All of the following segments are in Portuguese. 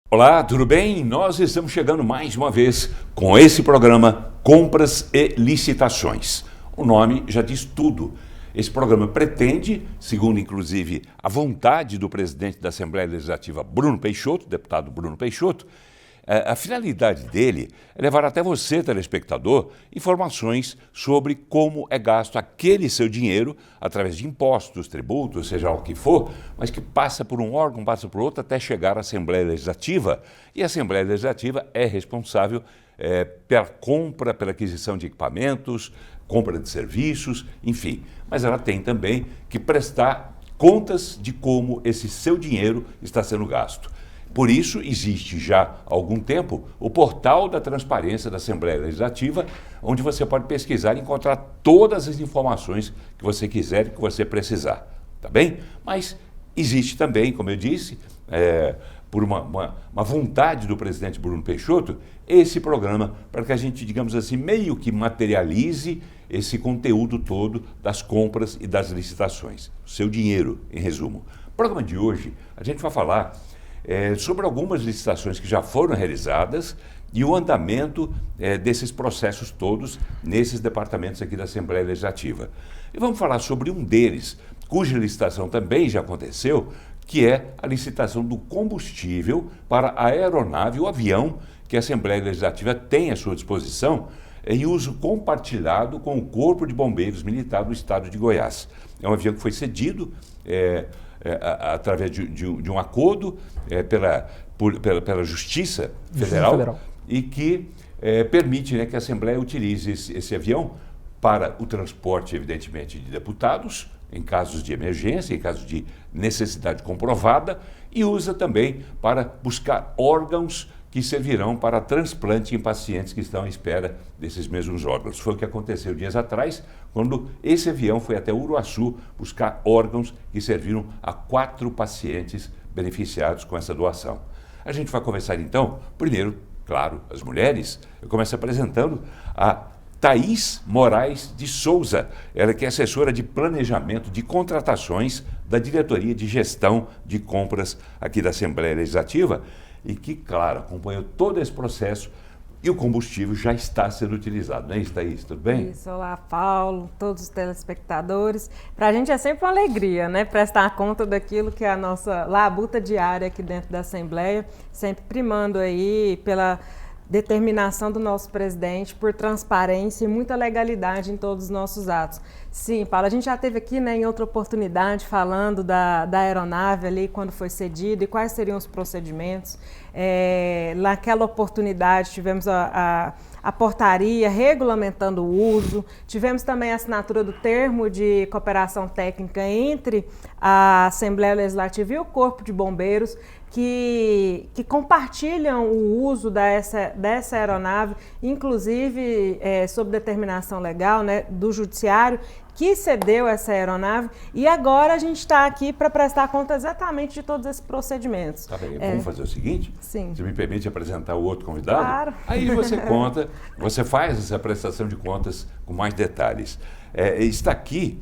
Olá, tudo bem? Nós estamos chegando mais uma vez com esse programa Compras e Licitações. O nome já diz tudo. Esse programa pretende, segundo inclusive a vontade do presidente da Assembleia Legislativa, Bruno Peixoto, deputado Bruno Peixoto, a finalidade dele é levar até você, telespectador, informações sobre como é gasto aquele seu dinheiro através de impostos, tributos, seja lá o que for, mas que passa por um órgão, passa por outro até chegar à Assembleia Legislativa. E a Assembleia Legislativa é responsável pela compra, pela aquisição de equipamentos, compra de serviços, enfim. Mas ela tem também que prestar contas de como esse seu dinheiro está sendo gasto. Por isso, existe já há algum tempo o portal da transparência da Assembleia Legislativa, onde você pode pesquisar e encontrar todas as informações que você quiser e que você precisar, tá bem? Mas existe também, como eu disse, por uma vontade do presidente Bruno Peixoto, esse programa para que a gente, digamos assim, meio que materialize esse conteúdo todo das compras e das licitações. O seu dinheiro, em resumo. No programa de hoje, a gente vai falar sobre algumas licitações que já foram realizadas e o andamento desses processos todos nesses departamentos aqui da Assembleia Legislativa. E vamos falar sobre um deles, cuja licitação também já aconteceu, que é a licitação do combustível para a aeronave, o avião que a Assembleia Legislativa tem à sua disposição em uso compartilhado com o Corpo de Bombeiros Militar do Estado de Goiás. É um avião que foi cedido através de um acordo pela Justiça Federal e que permite que a Assembleia utilize esse avião para o transporte, evidentemente, de deputados, em casos de emergência, em casos de necessidade comprovada, e usa também para buscar órgãos que servirão para transplante em pacientes que estão à espera desses mesmos órgãos. Foi o que aconteceu dias atrás, quando esse avião foi até Uruaçu buscar órgãos que serviram a 4 pacientes beneficiados com essa doação. A gente vai conversar então, primeiro, claro, as mulheres. Eu começo apresentando a Thaís Moraes de Souza, ela que é assessora de planejamento de contratações da Diretoria de Gestão de Compras aqui da Assembleia Legislativa, e que, claro, acompanhou todo esse processo e o combustível já está sendo utilizado, não é isso, Thaís? Tudo bem? Isso, olá, Paulo, todos os telespectadores. Para a gente é sempre uma alegria, né? Prestar conta daquilo que é a nossa labuta diária aqui dentro da Assembleia, sempre primando aí pela determinação do nosso presidente por transparência e muita legalidade em todos os nossos atos. Sim, Paulo, a gente já esteve aqui, né, em outra oportunidade falando da aeronave ali quando foi cedida e quais seriam os procedimentos. Naquela oportunidade tivemos a portaria regulamentando o uso, tivemos também a assinatura do termo de cooperação técnica entre a Assembleia Legislativa e o Corpo de Bombeiros, que compartilham o uso dessa aeronave, inclusive sob determinação legal, né, do Judiciário, que cedeu essa aeronave, e agora a gente está aqui para prestar conta exatamente de todos esses procedimentos. Tá bem, vamos fazer o seguinte? Sim. Você me permite apresentar o outro convidado? Claro. Aí você conta, você faz essa prestação de contas com mais detalhes. Está aqui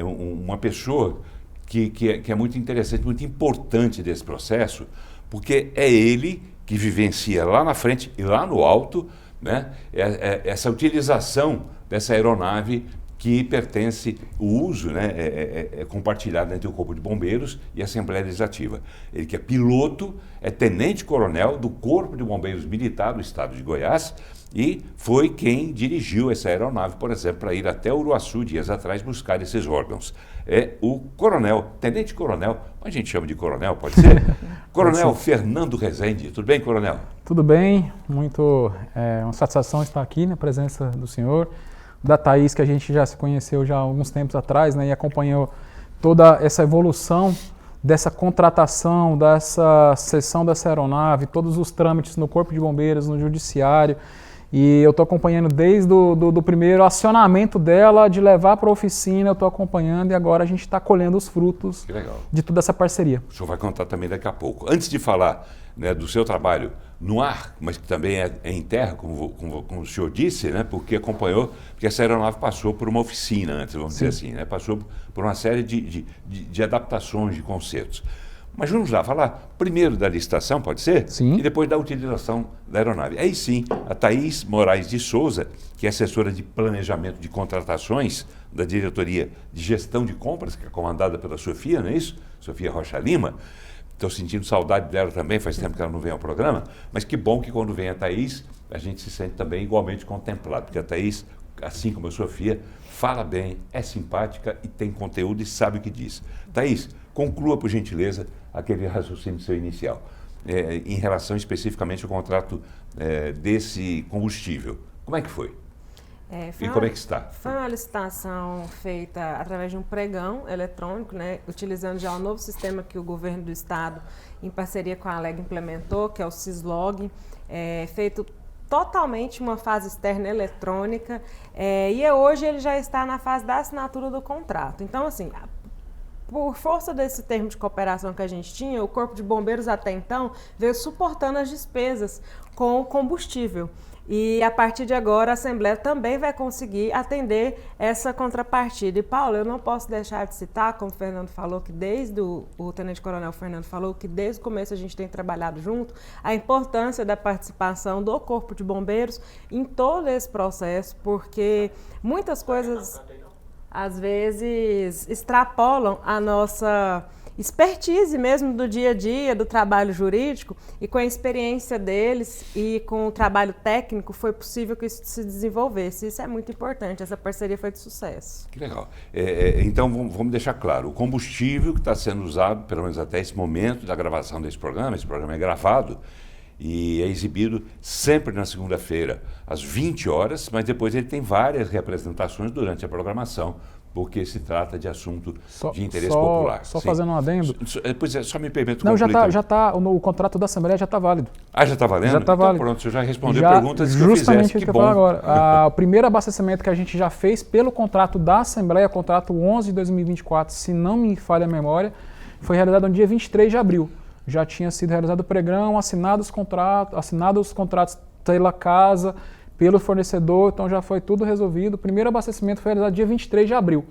uma pessoa que é muito interessante, muito importante desse processo, porque é ele que vivencia lá na frente e lá no alto, né, essa utilização dessa aeronave que pertence, o uso, né, é compartilhado entre o Corpo de Bombeiros e a Assembleia Legislativa. Ele que é piloto, é tenente-coronel do Corpo de Bombeiros Militar do Estado de Goiás e foi quem dirigiu essa aeronave, por exemplo, para ir até Uruaçu dias atrás buscar esses órgãos. É o coronel, tenente-coronel, a gente chama de coronel, pode ser? Coronel Fernando Rezende. Tudo bem, coronel? Tudo bem, uma satisfação estar aqui na presença do senhor, da Thaís, que a gente já se conheceu já há alguns tempos atrás, né, e acompanhou toda essa evolução dessa contratação, dessa cessão dessa aeronave, todos os trâmites no Corpo de Bombeiros, no Judiciário, E eu estou acompanhando desde do primeiro acionamento dela, de levar para a oficina, eu estou acompanhando e agora a gente está colhendo os frutos de toda essa parceria. O senhor vai contar também daqui a pouco. Antes de falar, né, do seu trabalho no ar, mas que também é em terra, como o senhor disse, né, porque essa aeronave passou por uma oficina antes, vamos dizer assim, né, passou por uma série de adaptações, de concertos. Mas vamos lá, falar primeiro da licitação, pode ser? Sim. E depois da utilização da aeronave. Aí sim, a Thaís Moraes de Souza, que é assessora de planejamento de contratações da Diretoria de Gestão de Compras, que é comandada pela Sofia, não é isso? Sofia Rocha Lima. Estou sentindo saudade dela também, faz tempo que ela não vem ao programa, mas que bom que quando vem a Thaís, a gente se sente também igualmente contemplado, porque a Thaís, assim como a Sofia, fala bem, é simpática e tem conteúdo e sabe o que diz. Thaís, conclua, por gentileza, aquele raciocínio seu inicial, em relação especificamente ao contrato desse combustível. Como é que foi? E como é que está? Foi uma licitação feita através de um pregão eletrônico, né, utilizando já o novo sistema que o governo do estado, em parceria com a Aleg, implementou, que é o Sislog, feito totalmente uma fase externa eletrônica, e hoje ele já está na fase da assinatura do contrato. Então, assim, por força desse termo de cooperação que a gente tinha, o Corpo de Bombeiros até então veio suportando as despesas com o combustível. E a partir de agora a Assembleia também vai conseguir atender essa contrapartida. E Paulo, eu não posso deixar de citar, como o Fernando falou, que desde o Tenente Coronel Fernando falou, que desde o começo a gente tem trabalhado junto, a importância da participação do Corpo de Bombeiros em todo esse processo, porque muitas coisas às vezes extrapolam a nossa expertise mesmo do dia a dia, do trabalho jurídico, e com a experiência deles e com o trabalho técnico foi possível que isso se desenvolvesse. Isso é muito importante, essa parceria foi de sucesso. Que legal. Então vamos deixar claro, o combustível que está sendo usado, pelo menos até esse momento da gravação desse programa, esse programa é gravado e é exibido sempre na segunda-feira, às 20 horas, mas depois ele tem várias representações durante a programação, porque se trata de assunto de interesse popular. Só fazendo um adendo. Pois é, só me permita concluir. Não, o contrato da Assembleia já está válido. Ah, já está valendo? Já está válido. Pronto, você já respondeu perguntas que eu fizesse. Justamente isso que eu falo agora. O primeiro abastecimento que a gente já fez pelo contrato da Assembleia, contrato 11 de 2024, se não me falha a memória, foi realizado no dia 23 de abril. Já tinha sido realizado o pregão, assinados os contratos pela casa, pelo fornecedor, então já foi tudo resolvido. O primeiro abastecimento foi realizado dia 23 de abril.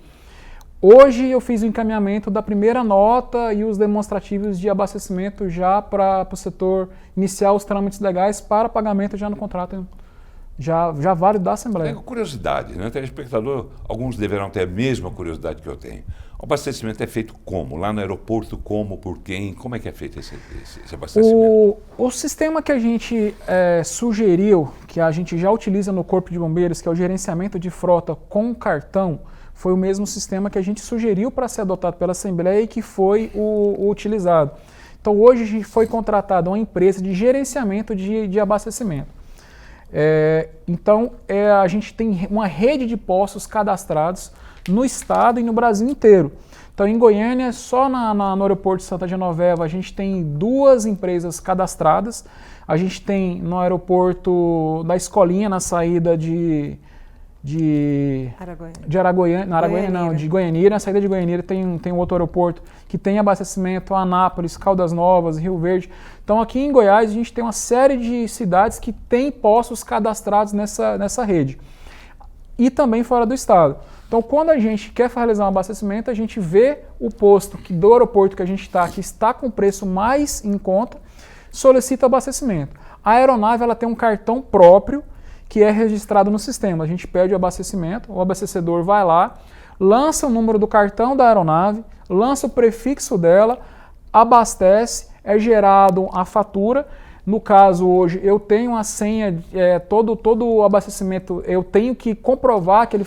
Hoje eu fiz o encaminhamento da primeira nota e os demonstrativos de abastecimento já para o setor iniciar os trâmites legais para pagamento já no contrato já válido da Assembleia. Tenho curiosidade, né? Telespectador, alguns deverão ter a mesma curiosidade que eu tenho. O abastecimento é feito como? Lá no aeroporto, como? Por quem? Como é que é feito esse abastecimento? O sistema que a gente sugeriu, que a gente já utiliza no Corpo de Bombeiros, que é o gerenciamento de frota com cartão, foi o mesmo sistema que a gente sugeriu para ser adotado pela Assembleia e que foi o utilizado. Então hoje a gente foi contratado uma empresa de gerenciamento de abastecimento. Então a gente tem uma rede de postos cadastrados no estado e no Brasil inteiro. Então em Goiânia, só no aeroporto de Santa Genoveva, a gente tem 2 empresas cadastradas. A gente tem no aeroporto da Escolinha, na saída de Goianira, na saída de Goianira tem um outro aeroporto que tem abastecimento, Anápolis, Caldas Novas, Rio Verde. Então aqui em Goiás a gente tem uma série de cidades que tem postos cadastrados nessa rede. E também fora do estado. Então quando a gente quer realizar um abastecimento, a gente vê o posto do aeroporto que a gente está, que está com preço mais em conta, solicita abastecimento. A aeronave ela tem um cartão próprio, que é registrado no sistema. A gente pede o abastecimento, o abastecedor vai lá, lança o número do cartão da aeronave, lança o prefixo dela, abastece, é gerado a fatura. No caso hoje eu tenho a senha, todo o abastecimento eu tenho que comprovar que ele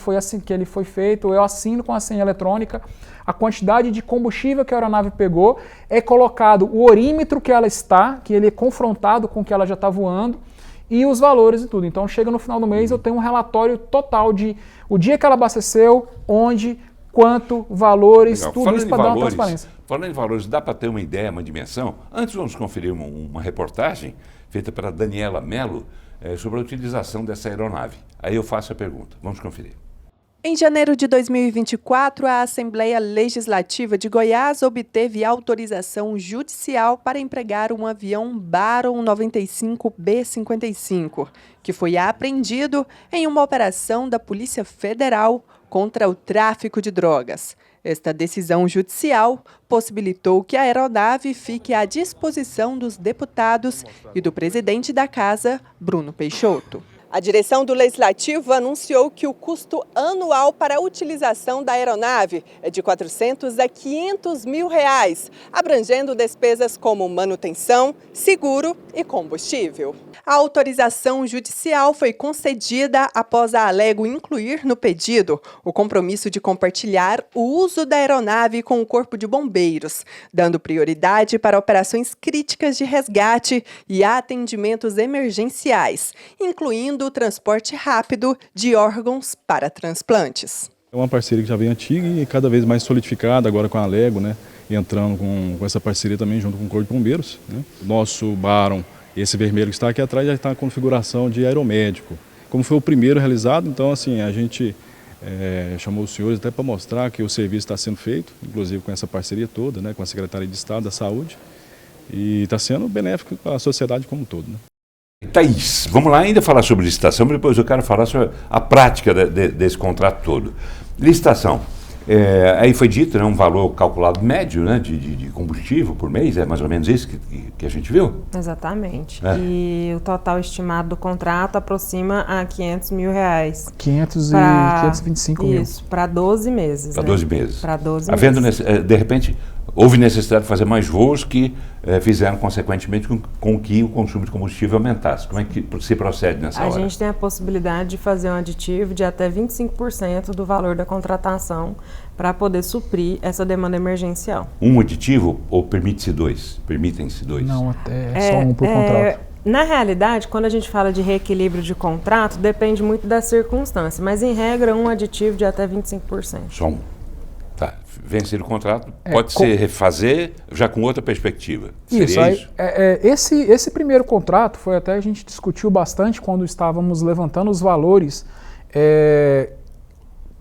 foi feito, eu assino com a senha eletrônica, a quantidade de combustível que a aeronave pegou, é colocado o orímetro que ela está, que ele é confrontado com o que ela já está voando, e os valores e tudo. Então chega no final do mês, eu tenho um relatório total de o dia que ela abasteceu, onde, quanto, valores, legal. Tudo isso para dar uma transparência. Falando em valores, dá para ter uma ideia, uma dimensão? Antes vamos conferir uma reportagem feita pela Daniela Mello, sobre a utilização dessa aeronave. Aí eu faço a pergunta. Vamos conferir. Em janeiro de 2024, a Assembleia Legislativa de Goiás obteve autorização judicial para empregar um avião Baron 95 B-55, que foi apreendido em uma operação da Polícia Federal contra o tráfico de drogas. Esta decisão judicial possibilitou que a aeronave fique à disposição dos deputados e do presidente da Casa, Bruno Peixoto. A direção do Legislativo anunciou que o custo anual para a utilização da aeronave é de R$ 400 a R$ 500 mil, abrangendo despesas como manutenção, seguro e combustível. A autorização judicial foi concedida após a Alego incluir no pedido o compromisso de compartilhar o uso da aeronave com o Corpo de Bombeiros, dando prioridade para operações críticas de resgate e atendimentos emergenciais, incluindo o transporte rápido de órgãos para transplantes. É uma parceria que já vem antiga e cada vez mais solidificada agora com a Alego, né? Entrando com essa parceria também junto com o Corpo de Bombeiros, né? O nosso Baron, esse vermelho que está aqui atrás, já está na configuração de aeromédico. Como foi o primeiro realizado, então assim, a gente chamou os senhores até para mostrar que o serviço está sendo feito, inclusive com essa parceria toda, né? Com a Secretaria de Estado da Saúde, e está sendo benéfico para a sociedade como um todo, né? Thaís, vamos lá ainda falar sobre licitação, mas depois eu quero falar sobre a prática desse contrato todo. Licitação, aí foi dito, né, um valor calculado médio, né, de combustível por mês, é mais ou menos isso que a gente viu? Exatamente. E o total estimado do contrato aproxima a R$ 500 mil. 525 mil. Isso, para 12 meses. Para 12 meses. Para 12 Havendo, meses. de repente, houve necessidade de fazer mais voos que fizeram, consequentemente, com que o consumo de combustível aumentasse. Como é que se procede nessa hora? A gente tem a possibilidade de fazer um aditivo de até 25% do valor da contratação para poder suprir essa demanda emergencial. Um aditivo ou permite-se dois? Permitem-se dois? Não, é só um por contrato. Na realidade, quando a gente fala de reequilíbrio de contrato, depende muito da circunstância, mas em regra um aditivo de até 25%. Só um. Tá. Vencer o contrato, pode-se refazer já com outra perspectiva. Seria isso? Esse primeiro contrato foi até a gente discutiu bastante quando estávamos levantando os valores,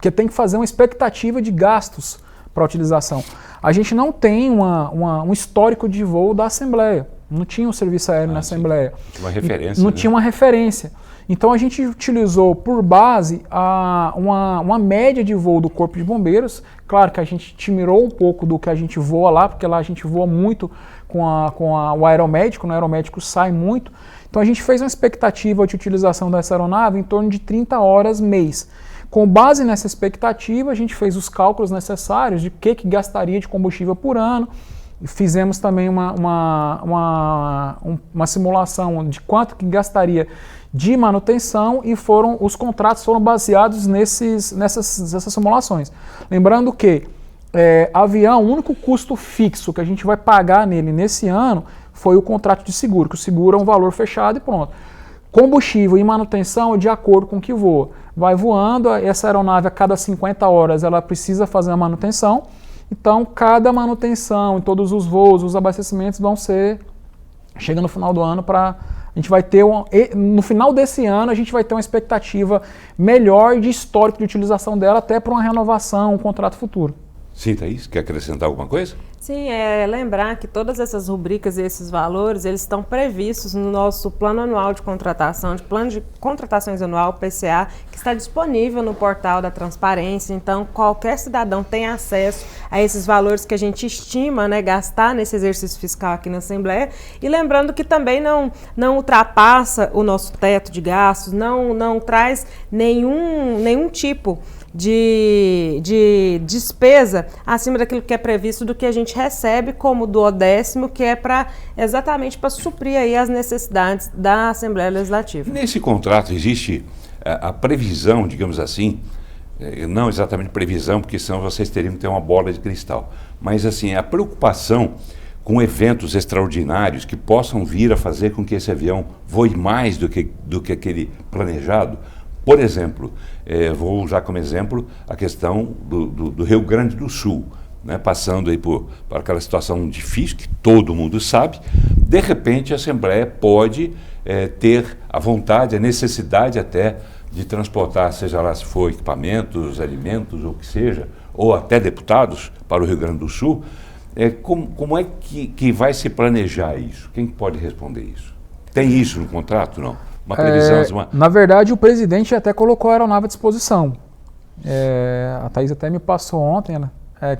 que tem que fazer uma expectativa de gastos para a utilização. A gente não tem um histórico de voo da Assembleia, não tinha um serviço aéreo na Assembleia. Tinha uma referência. Não tinha uma referência. Então a gente utilizou por base uma média de voo do Corpo de Bombeiros. Claro que a gente mirou um pouco do que a gente voa lá, porque lá a gente voa muito com o aeromédico, né? O aeromédico sai muito. Então a gente fez uma expectativa de utilização dessa aeronave em torno de 30 horas mês. Com base nessa expectativa, a gente fez os cálculos necessários de que gastaria de combustível por ano. Fizemos também uma simulação de quanto que gastaria de manutenção e os contratos foram baseados nessas simulações. Lembrando que avião, o único custo fixo que a gente vai pagar nele nesse ano foi o contrato de seguro, que o seguro é um valor fechado e pronto. Combustível e manutenção é de acordo com o que voa. Vai voando, essa aeronave a cada 50 horas ela precisa fazer a manutenção, então cada manutenção em todos os voos, os abastecimentos vão ser, chega no final do ano para... A gente vai ter no final desse ano a gente vai ter uma expectativa melhor de histórico de utilização dela até para uma renovação, um contrato futuro. Sim, Thaís, quer acrescentar alguma coisa? Sim, lembrar que todas essas rubricas e esses valores, eles estão previstos no nosso plano anual de contratação, de plano de contratações anual, PCA, que está disponível no portal da transparência. Então, qualquer cidadão tem acesso a esses valores que a gente estima, né, gastar nesse exercício fiscal aqui na Assembleia. E lembrando que também não ultrapassa o nosso teto de gastos, não traz nenhum tipo de despesa acima daquilo que é previsto do que a gente recebe como do 10º, que é exatamente para suprir aí as necessidades da Assembleia Legislativa. Nesse contrato existe a previsão, digamos assim, não exatamente previsão, porque senão vocês teriam que ter uma bola de cristal, mas assim, a preocupação com eventos extraordinários que possam vir a fazer com que esse avião voe mais do que aquele planejado. Por exemplo, vou usar como exemplo a questão do Rio Grande do Sul, né, passando aí por aquela situação difícil que todo mundo sabe. De repente a Assembleia pode ter a vontade, a necessidade até de transportar, seja lá se for equipamentos, alimentos ou o que seja, ou até deputados para o Rio Grande do Sul. Como é que vai se planejar isso? Quem pode responder isso? Tem isso no contrato, não? Uma previsão? Na verdade, o presidente até colocou a aeronave à disposição. A Thaís até me passou ontem, né?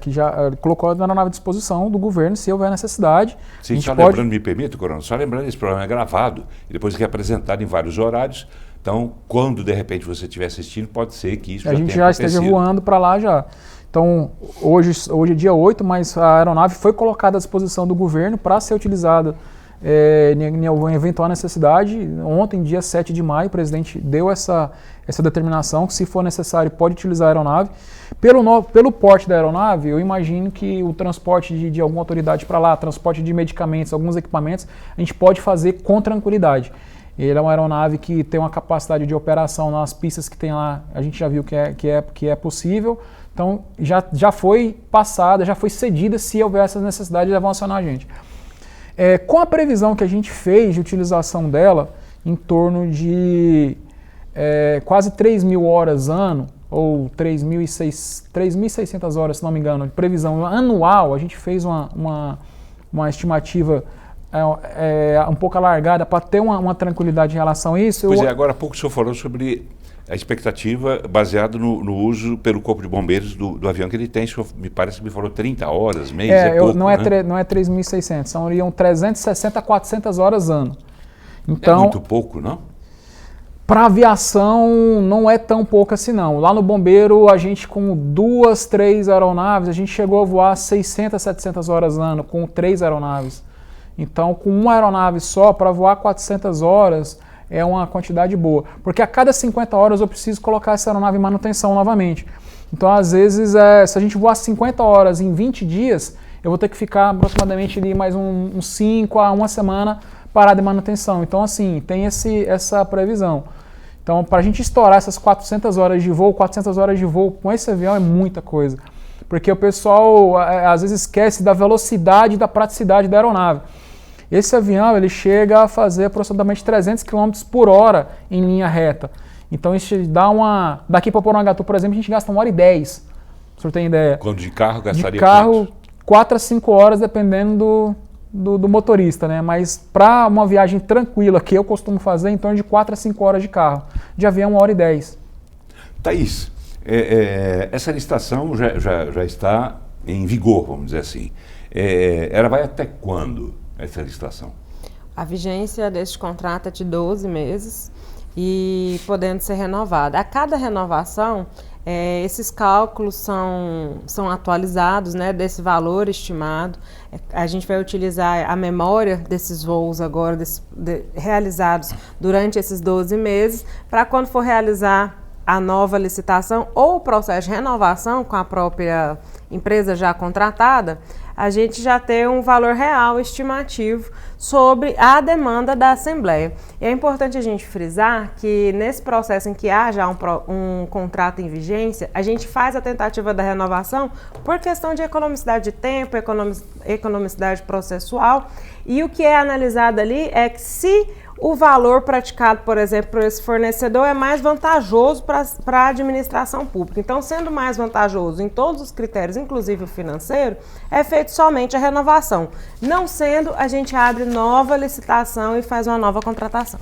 Que já colocou a aeronave à disposição do governo se houver necessidade. Sim, só lembrando, me permite, Coronel, só lembrando, esse programa é gravado e depois é apresentado em vários horários. Então, quando de repente você estiver assistindo, pode ser que isso já tenha acontecido. A gente já esteja voando para lá já. Então, hoje é dia 8, mas a aeronave foi colocada à disposição do governo para ser utilizada em alguma eventual necessidade. Ontem, dia 7 de maio, o presidente deu essa determinação que, se for necessário, pode utilizar a aeronave. Pelo porte da aeronave, eu imagino que o transporte de alguma autoridade para lá, transporte de medicamentos, alguns equipamentos, a gente pode fazer com tranquilidade. Ele é uma aeronave que tem uma capacidade de operação nas pistas que tem lá, a gente já viu que é possível. Então, já foi passada, já foi cedida, se houver essas necessidades, já vão acionar a gente. Com a previsão que a gente fez de utilização dela, em torno de quase 3.000 horas ano, ou 3.600 horas, se não me engano, de previsão anual, a gente fez uma estimativa um pouco alargada para ter uma tranquilidade em relação a isso. Pois agora há pouco o senhor falou sobre a expectativa baseada no uso pelo Corpo de Bombeiros do avião que ele tem. O senhor, me parece que me falou 30 horas, mês, pouco, não é 3.600, seriam 360 a 400 horas ano. Então, é muito pouco, não? Para aviação não é tão pouco assim não. Lá no Bombeiro, a gente com 2, 3 aeronaves, a gente chegou a voar 600, 700 horas ano com 3 aeronaves. Então, com uma aeronave só, para voar 400 horas, é uma quantidade boa. Porque a cada 50 horas eu preciso colocar essa aeronave em manutenção novamente. Então, às vezes, se a gente voar 50 horas em 20 dias, eu vou ter que ficar aproximadamente ali mais uns 5 a 1 semana parado em manutenção. Então, assim, tem essa previsão. Então, para a gente estourar essas 400 horas de voo com esse avião é muita coisa. Porque o pessoal, às vezes, esquece da velocidade e da praticidade da aeronave. Esse avião ele chega a fazer aproximadamente 300 km por hora em linha reta. Então isso dá daqui para Porangatu, por exemplo, a gente gasta 1h10. O senhor tem ideia? Quando de carro gastaria de carro, 4 a 5 horas, dependendo do motorista, né? Mas para uma viagem tranquila, que eu costumo fazer, em torno de 4 a 5 horas de carro. De avião, 1h10. Thaís, essa licitação já está em vigor, vamos dizer assim. Ela vai até quando? Essa licitação? A vigência deste contrato é de 12 meses e podendo ser renovada. A cada renovação, esses cálculos são atualizados, né, desse valor estimado. A gente vai utilizar a memória desses voos agora realizados durante esses 12 meses para quando for realizar a nova licitação ou o processo de renovação com a própria empresa já contratada, a gente já ter um valor real estimativo sobre a demanda da Assembleia. E é importante a gente frisar que nesse processo em que há já um contrato em vigência, a gente faz a tentativa da renovação por questão de economicidade de tempo, economicidade processual, e o que é analisado ali é que se o valor praticado, por exemplo, por esse fornecedor é mais vantajoso para a administração pública. Então, sendo mais vantajoso em todos os critérios, inclusive o financeiro, é feito somente a renovação. Não sendo, a gente abre nova licitação e faz uma nova contratação.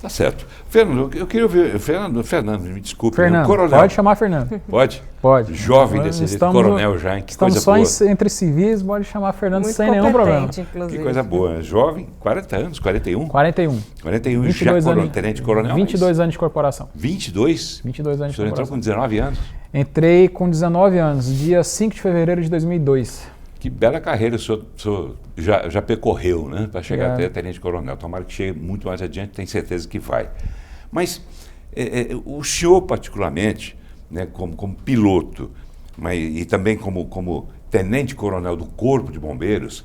Tá certo. Fernando, eu queria ouvir... Fernando, me desculpe. Fernando, coronel. pode chamar Fernando. Pode? Pode. Jovem desse jeito, coronel já, hein? Que coisa boa. Estamos só entre civis, pode chamar Fernando muito sem nenhum problema. Inclusive. Que coisa boa. Jovem, 40 anos, 41? 41. 41, já tenente coronel? 22 anos de corporação. 22? 22 anos de corporação. O senhor entrou com 19 anos? Entrei com 19 anos, dia 5 de fevereiro de 2002. Que bela carreira o senhor já percorreu, né? Para chegar até tenente coronel. Tomara que chegue muito mais adiante, tenho certeza que vai. Mas o senhor particularmente, né, como piloto, e também como tenente-coronel do Corpo de Bombeiros,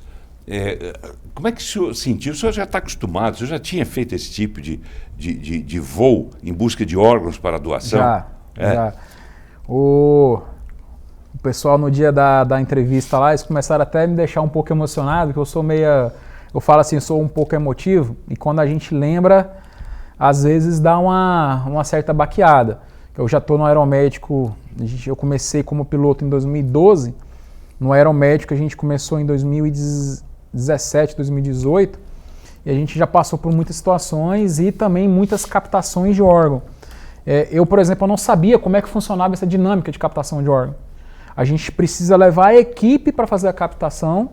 como é que o senhor sentiu? O senhor já está acostumado, o senhor já tinha feito esse tipo de voo em busca de órgãos para doação? Já. O pessoal no dia da entrevista lá, eles começaram até a me deixar um pouco emocionado, que eu sou eu falo assim, sou um pouco emotivo, e quando a gente lembra às vezes dá uma certa baqueada. Eu já estou no aeromédico, eu comecei como piloto em 2012, no aeromédico a gente começou em 2017, 2018, e a gente já passou por muitas situações e também muitas captações de órgão. Eu, por exemplo, não sabia como é que funcionava essa dinâmica de captação de órgão. A gente precisa levar a equipe para fazer a captação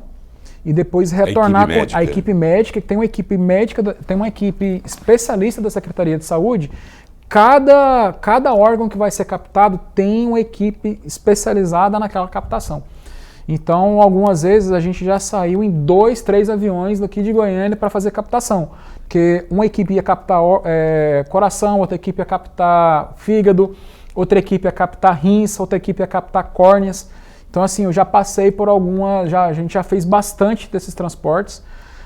e depois retornar com a equipe médica, que tem uma equipe médica, tem uma equipe especialista da Secretaria de Saúde. Cada órgão que vai ser captado tem uma equipe especializada naquela captação. Então, algumas vezes a gente já saiu em 2, 3 aviões daqui de Goiânia para fazer captação. Porque uma equipe ia captar coração, outra equipe ia captar fígado, outra equipe ia captar rins, outra equipe ia captar córneas. Então, assim, eu já passei por a gente já fez bastante desses transportes.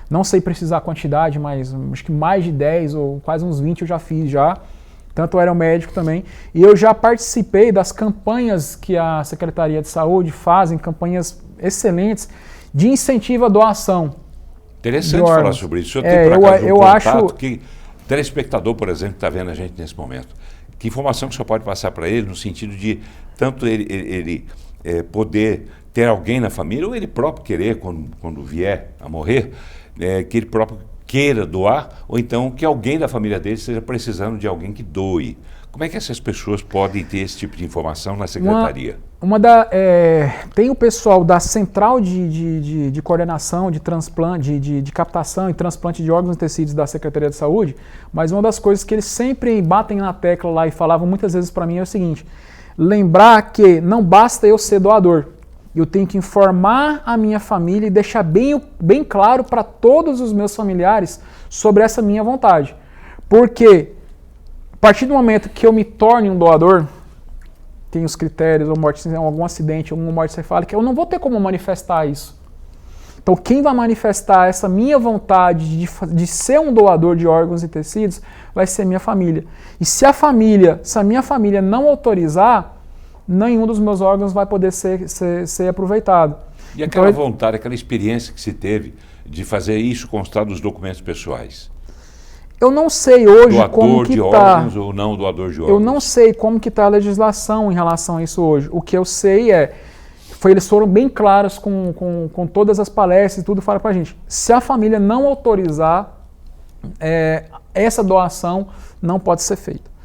Não sei precisar a quantidade, mas acho que mais de 10 ou quase uns 20 eu já fiz já. Tanto aeromédico também. E eu já participei das campanhas que a Secretaria de Saúde fazem, campanhas excelentes de incentivo à doação. Interessante falar sobre isso. O senhor tem, por acaso, contato que telespectador, por exemplo, que está vendo a gente nesse momento, que informação que o senhor pode passar para ele no sentido de tanto ele poder ter alguém na família, ou ele próprio querer, quando vier a morrer, que ele próprio queira doar, ou então que alguém da família dele esteja precisando de alguém que doe. Como é que essas pessoas podem ter esse tipo de informação na secretaria? Tem o pessoal da Central de Coordenação de Transplante, de Captação e Transplante de Órgãos e Tecidos da Secretaria de Saúde, mas uma das coisas que eles sempre batem na tecla lá e falavam muitas vezes para mim é o seguinte: lembrar que não basta eu ser doador. Eu tenho que informar a minha família e deixar bem claro para todos os meus familiares sobre essa minha vontade. Porque a partir do momento que eu me torne um doador, tem os critérios, ou morte, algum acidente, alguma morte cefálica, eu não vou ter como manifestar isso. Então quem vai manifestar essa minha vontade de ser um doador de órgãos e tecidos vai ser minha família. E se a minha família não autorizar, nenhum dos meus órgãos vai poder ser aproveitado. E aquela vontade, aquela experiência que se teve de fazer isso constar dos documentos pessoais? Eu não sei hoje doador como que de órgãos ou não doador de órgãos? Eu não sei como que está a legislação em relação a isso hoje. O que eu sei eles foram bem claros com todas as palestras e tudo, falaram para a gente. Se a família não autorizar, essa doação não pode ser feita.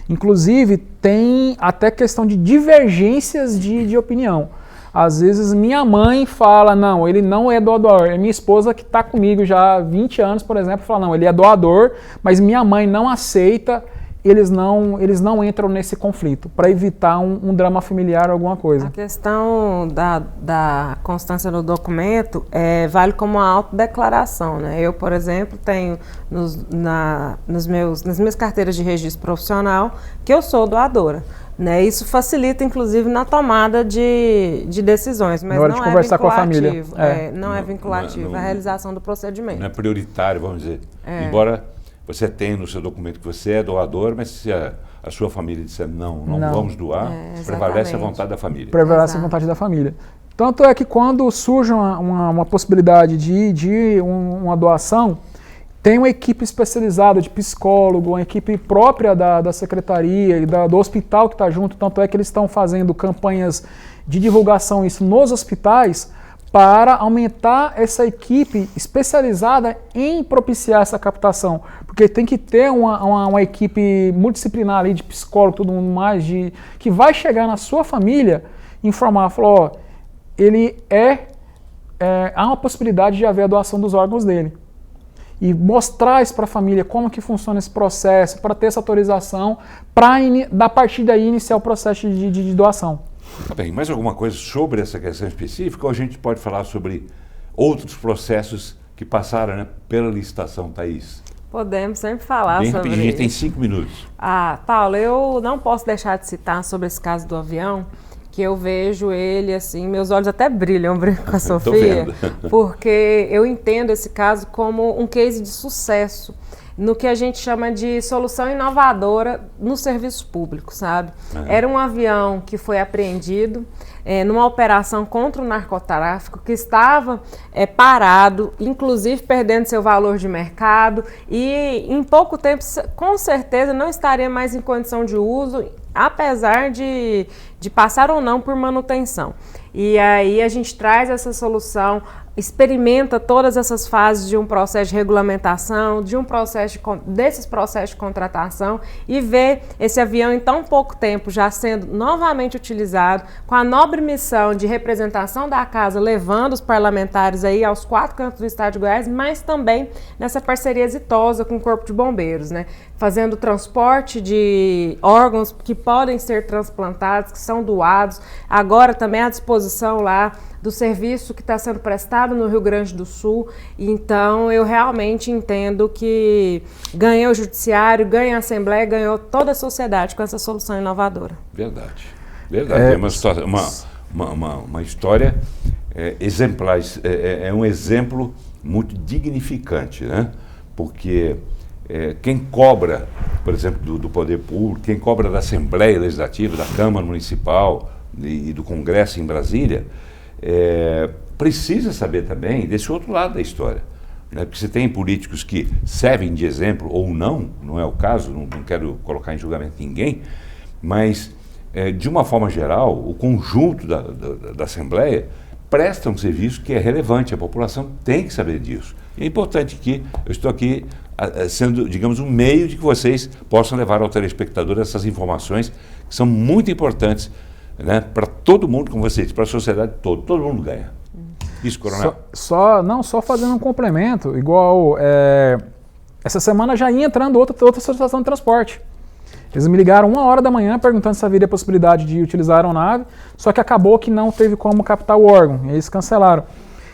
Inclusive, tem até questão de divergências de opinião. Às vezes, minha mãe fala, não, ele não é doador. É minha esposa que está comigo já há 20 anos, por exemplo, fala, não, ele é doador, mas minha mãe não aceita, eles não entram nesse conflito, para evitar um drama familiar ou alguma coisa. A questão da constância no documento vale como uma autodeclaração, né? Eu, por exemplo, tenho nas minhas carteiras de registro profissional que eu sou doadora. Né? Isso facilita, inclusive, na tomada de decisões, mas na hora de conversar com a família. Não é vinculativo a realização do procedimento. Não é prioritário, vamos dizer. Embora você tenha no seu documento que você é doador, mas se a sua família disser não vamos doar, prevalece a vontade da família. Prevalece a vontade da família. Tanto é que quando surge uma possibilidade de uma doação, tem uma equipe especializada de psicólogo, uma equipe própria da secretaria e do hospital que está junto, tanto é que eles estão fazendo campanhas de divulgação isso nos hospitais para aumentar essa equipe especializada em propiciar essa captação. Porque tem que ter uma equipe multidisciplinar ali de psicólogo, tudo mais, que vai chegar na sua família e informar, falar, há uma possibilidade de haver a doação dos órgãos dele. E mostrar isso para a família, como que funciona esse processo, para ter essa autorização, para a partir daí iniciar o processo de doação. Tá bem, mais alguma coisa sobre essa questão específica ou a gente pode falar sobre outros processos que passaram, né, pela licitação, Thaís? Podemos sempre falar bem sobre rapidinho, isso. A gente tem 5 minutos. Paulo, eu não posso deixar de citar sobre esse caso do avião, que eu vejo ele assim, meus olhos até brilham, brinco com a Sofia, porque eu entendo esse caso como um case de sucesso. no que a gente chama de solução inovadora no serviço público, sabe? Era um avião que foi apreendido numa operação contra o narcotráfico, que estava parado, inclusive perdendo seu valor de mercado, e em pouco tempo, com certeza, não estaria mais em condição de uso, apesar de passar ou não por manutenção. E aí a gente traz essa solução, experimenta todas essas fases de um processo de regulamentação, desses processos de contratação, e vê esse avião em tão pouco tempo já sendo novamente utilizado, com a nobre missão de representação da casa, levando os parlamentares aí aos 4 cantos do estado de Goiás, mas também nessa parceria exitosa com o Corpo de Bombeiros, né? Fazendo transporte de órgãos que podem ser transplantados, que são doados, agora também à disposição lá do serviço que está sendo prestado no Rio Grande do Sul. Então, eu realmente entendo que ganhou o Judiciário, ganha a Assembleia, ganhou toda a sociedade com essa solução inovadora. Verdade. É uma história exemplar, é um exemplo muito dignificante, né? Porque quem cobra, por exemplo, do poder público, quem cobra da Assembleia Legislativa, da Câmara Municipal e do Congresso em Brasília, precisa saber também desse outro lado da história, né? Porque você tem políticos que servem de exemplo ou não é o caso, não quero colocar em julgamento ninguém, mas de uma forma geral, o conjunto da Assembleia presta um serviço que é relevante, a população tem que saber disso. E é importante que eu estou aqui sendo, digamos, um meio de que vocês possam levar ao telespectador essas informações que são muito importantes, né, para todo mundo, como você disse, para a sociedade toda. Todo mundo ganha. Isso, Coronel? Só fazendo um complemento, igual essa semana já ia entrando outra solicitação de transporte. Eles me ligaram 1h da manhã perguntando se haveria possibilidade de utilizar a aeronave, só que acabou que não teve como captar o órgão, e eles cancelaram.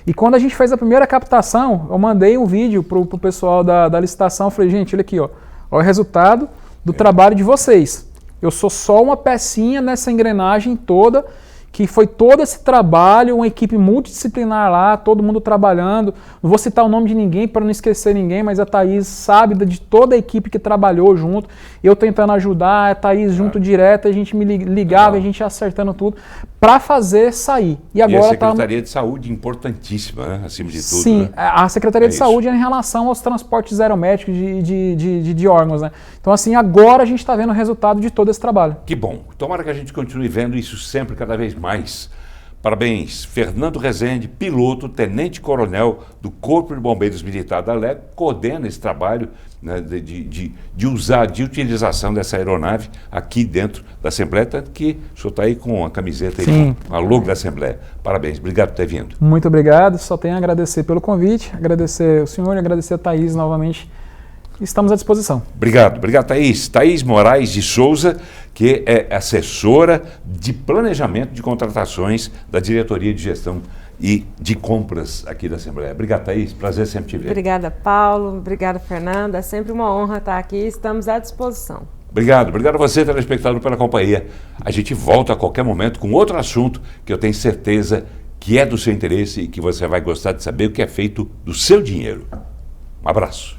E quando a gente fez a primeira captação, eu mandei um vídeo pro pessoal da licitação, falei, gente, olha aqui, ó o resultado do trabalho de vocês. Eu sou só uma pecinha nessa engrenagem toda, que foi todo esse trabalho, uma equipe multidisciplinar lá, todo mundo trabalhando. Não vou citar o nome de ninguém para não esquecer ninguém, mas a Thaís sabe de toda a equipe que trabalhou junto, eu tentando ajudar, a Thaís junto direto, a gente me ligava, a gente acertando tudo, para fazer sair. E agora a Secretaria de Saúde, importantíssima, né? Acima de tudo. Sim, né? A Secretaria de Saúde é em relação aos transportes aeromédicos de órgãos, né? Então, assim, agora a gente está vendo o resultado de todo esse trabalho. Que bom. Tomara que a gente continue vendo isso sempre, cada vez mais. Parabéns, Fernando Rezende, piloto, tenente-coronel do Corpo de Bombeiros Militar da LEG, coordena esse trabalho, né, de utilização dessa aeronave aqui dentro da Assembleia, tanto que o senhor está aí com a camiseta, aí, com a logo da Assembleia. Parabéns, obrigado por ter vindo. Muito obrigado, só tenho a agradecer pelo convite, agradecer o senhor e agradecer a Thaís novamente. Estamos à disposição. Obrigado, Thaís. Thaís Moraes de Souza, que é assessora de planejamento de contratações da Diretoria de Gestão e de Compras aqui da Assembleia. Obrigado, Thaís. Prazer sempre te ver. Obrigada, Paulo. Obrigada, Fernando. É sempre uma honra estar aqui. Estamos à disposição. Obrigado a você, telespectador, pela companhia. A gente volta a qualquer momento com outro assunto que eu tenho certeza que é do seu interesse e que você vai gostar de saber o que é feito do seu dinheiro. Um abraço.